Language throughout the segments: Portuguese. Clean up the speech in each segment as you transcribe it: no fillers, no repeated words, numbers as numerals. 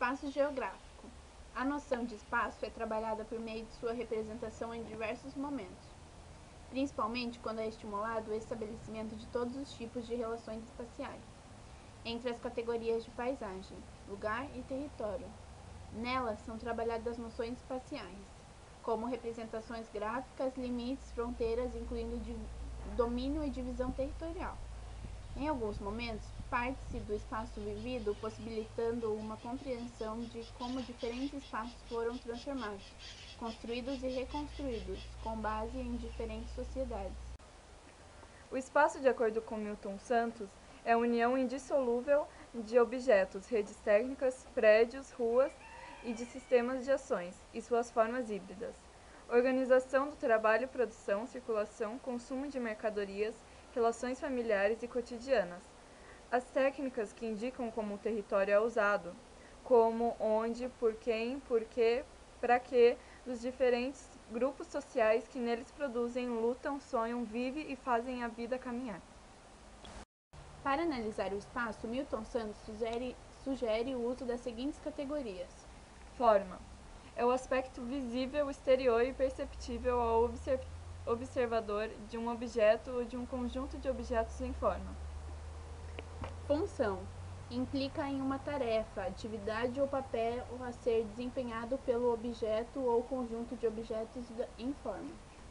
Espaço geográfico. A noção de espaço é trabalhada por meio de sua representação em diversos momentos, principalmente quando é estimulado o estabelecimento de todos os tipos de relações espaciais, entre as categorias de paisagem, lugar e território. Nelas são trabalhadas noções espaciais, como representações gráficas, limites, fronteiras, incluindo domínio e divisão territorial. Em alguns momentos, parte-se do espaço vivido, possibilitando uma compreensão de como diferentes espaços foram transformados, construídos e reconstruídos, com base em diferentes sociedades. O espaço, de acordo com Milton Santos, é a união indissolúvel de objetos, redes técnicas, prédios, ruas e de sistemas de ações, e suas formas híbridas. Organização do trabalho, produção, circulação, consumo de mercadorias, relações familiares e cotidianas. As técnicas que indicam como o território é usado, como, onde, por quem, porquê, para quê, dos diferentes grupos sociais que neles produzem, lutam, sonham, vivem e fazem a vida caminhar. Para analisar o espaço, Milton Santos sugere o uso das seguintes categorias. Forma. É o aspecto visível, exterior e perceptível ao observador de um objeto ou de um conjunto de objetos em forma. Função. Implica em uma tarefa, atividade ou papel a ser desempenhado pelo objeto ou conjunto de objetos em forma.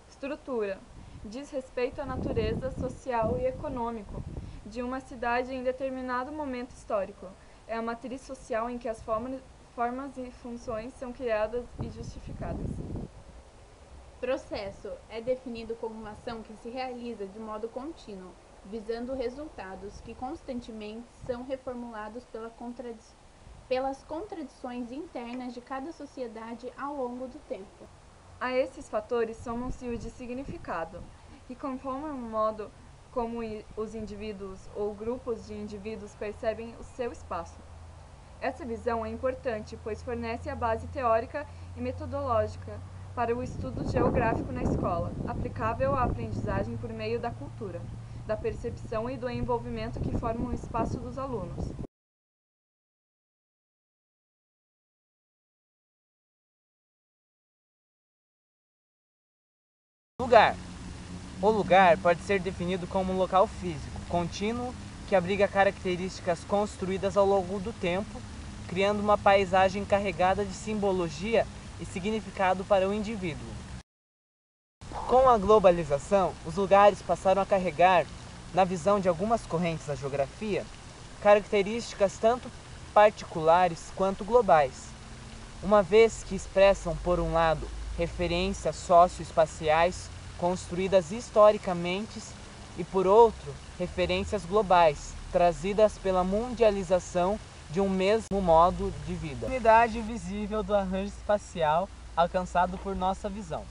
Estrutura. Diz respeito à natureza social e econômico de uma cidade em determinado momento histórico. É a matriz social em que as formas e funções são criadas e justificadas. Processo. É definido como uma ação que se realiza de modo contínuo, visando resultados que constantemente são reformulados pelas contradições internas de cada sociedade ao longo do tempo. A esses fatores somam-se os de significado, que conformam o modo como os indivíduos ou grupos de indivíduos percebem o seu espaço. Essa visão é importante, pois fornece a base teórica e metodológica para o estudo geográfico na escola, aplicável à aprendizagem por meio da cultura, da percepção e do envolvimento que formam o espaço dos alunos. Lugar. O lugar pode ser definido como um local físico, contínuo, que abriga características construídas ao longo do tempo, criando uma paisagem carregada de simbologia e significado para o indivíduo. Com a globalização, os lugares passaram a carregar, na visão de algumas correntes da geografia, características tanto particulares quanto globais, uma vez que expressam, por um lado, referências socioespaciais construídas historicamente e, por outro, referências globais, trazidas pela mundialização de um mesmo modo de vida. Unidade visível do arranjo espacial alcançado por nossa visão.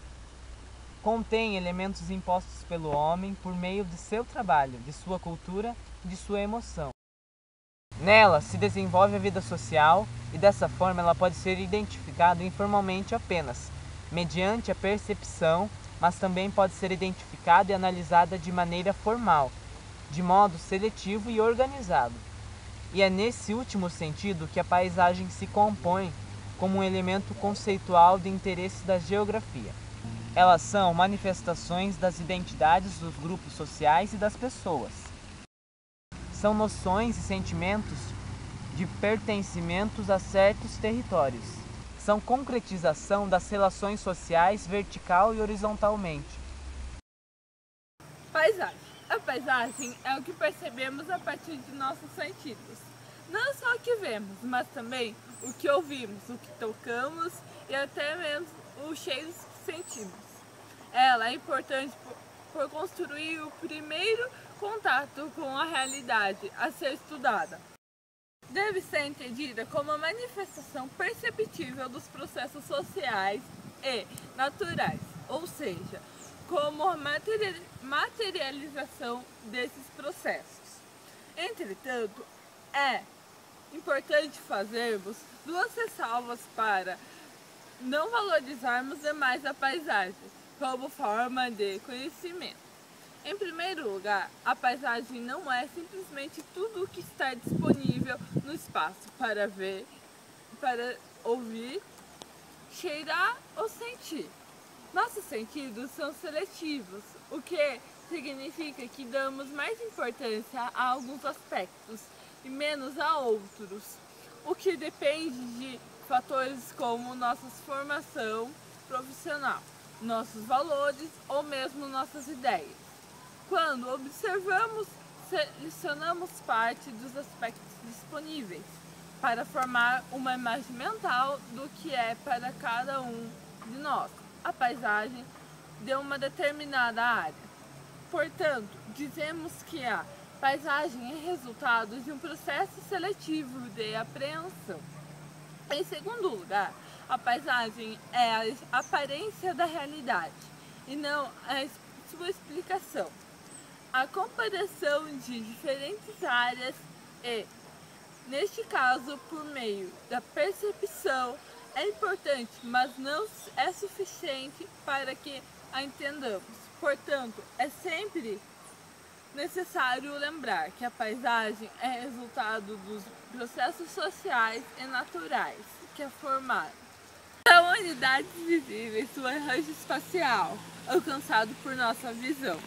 Contém elementos impostos pelo homem por meio de seu trabalho, de sua cultura e de sua emoção. Nela se desenvolve a vida social e dessa forma ela pode ser identificada informalmente apenas, mediante a percepção, mas também pode ser identificada e analisada de maneira formal, de modo seletivo e organizado. E é nesse último sentido que a paisagem se compõe como um elemento conceitual de interesse da geografia. Elas são manifestações das identidades dos grupos sociais e das pessoas. São noções e sentimentos de pertencimentos a certos territórios. São concretização das relações sociais vertical e horizontalmente. Paisagem. A paisagem é o que percebemos a partir de nossos sentidos. Não só o que vemos, mas também o que ouvimos, o que tocamos e até mesmo os cheiros que sentimos. Ela é importante por construir o primeiro contato com a realidade a ser estudada. Deve ser entendida como a manifestação perceptível dos processos sociais e naturais, ou seja, como a materialização desses processos. Entretanto, é importante fazermos duas ressalvas para não valorizarmos demais a paisagem como forma de conhecimento. Em primeiro lugar, a paisagem não é simplesmente tudo o que está disponível no espaço para ver para ouvir, cheirar ou sentir. Nossos sentidos são seletivos, o que significa que damos mais importância a alguns aspectos e menos a outros, o que depende de fatores como nossa formação profissional, nossos valores ou mesmo nossas ideias. Quando observamos, selecionamos parte dos aspectos disponíveis para formar uma imagem mental do que é para cada um de nós a paisagem de uma determinada área. Portanto, dizemos que a paisagem é resultado de um processo seletivo de apreensão. Em segundo lugar, a paisagem é a aparência da realidade e não a sua explicação. A comparação de diferentes áreas e, neste caso, por meio da percepção, é importante, mas não é suficiente para que a entendamos. Portanto, é sempre necessário lembrar que a paisagem é resultado dos processos sociais e naturais que a formaram. São unidades visíveis do arranjo espacial, alcançado por nossa visão.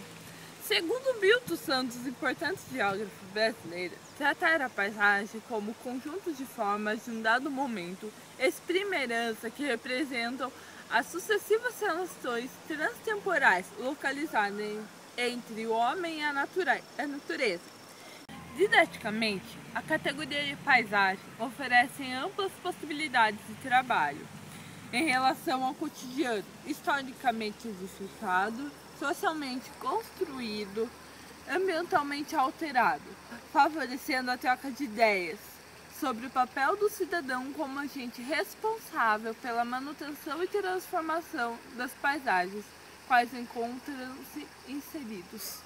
Segundo Milton Santos, importante geógrafo brasileiro, tratar a paisagem como conjunto de formas de um dado momento exprime a herança que representam as sucessivas relações transtemporais localizadas entre o homem e a natureza. Didaticamente, a categoria de paisagem oferece amplas possibilidades de trabalho em relação ao cotidiano, historicamente edificado, socialmente construído, ambientalmente alterado, favorecendo a troca de ideias sobre o papel do cidadão como agente responsável pela manutenção e transformação das paisagens, quais encontram-se inseridos.